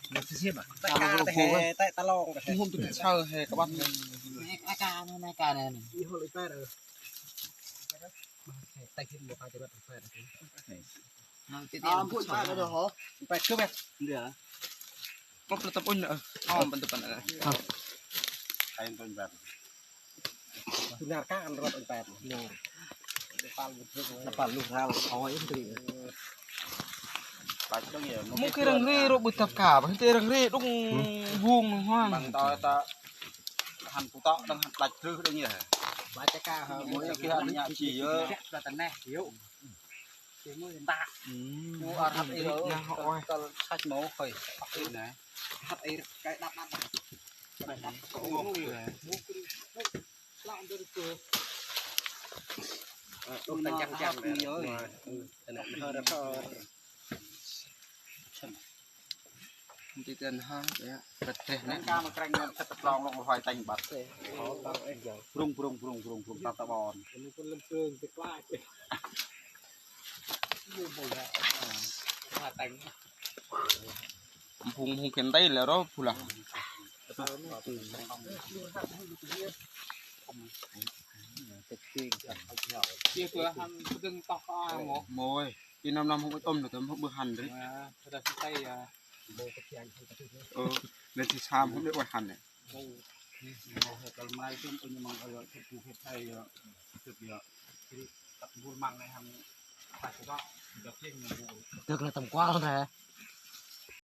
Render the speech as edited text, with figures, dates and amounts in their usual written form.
Một xiêm à? Tại ca tại ta long cái hôm tôi sao hè các bạn ai ca này đi hồi lấy tay rồi tay kia một hai cái bắt phảiพูดไปก็เดี๋ยวเหรอ ไปเครื่องแบบ เดี๋ยว ก็ประตูปุ่นเออมันตัวปุ่นอะไรใครเป็นแบบคุณนาก้าอันรถเป็นแบบโน่ปั่นลูกเราเอาไว้ยังตีมุกคือรังเร่รถบุตรกาบให้เจรังเร่ต้องวงห้างมันต่อต่อหันกูต่อต้องหันตัดซื้อได้ยังไงบาดจะกล้าเหรอมุกคือหันยาฉี่เยอะแต่แต่แน่เยอะเสียงมือตามูอาทับเออก็ชัดโม้เคยเออนะทับเอไก่ดับดับดับมุกเลยมุกล่างตัวตัวต้องแต่งจังเลยเยอะแต่เนี่ยเธอเธอที่เดินห้างเนี่ยประเทศนี้การมาแข่งกันจะลองลงไฟแต่งบัตรเลยปรุงตาตะบอลมันเป็นลำเพิงจะกล้าเจ็บยืมหมดแล้วมาแต่งพุงเข็นได้แล้วเราพูดละchia cửa hành đừng tóc mồi khi năm không có tôm được tôm không bữa hành đấy ta sẽ tay lên thì sam không biết quay hành này còn mai chúng tôi mong ở chỗ phụ hết thay thực địa tập buôn măng này hàng phải có được thêm được là tầm qua luôn nè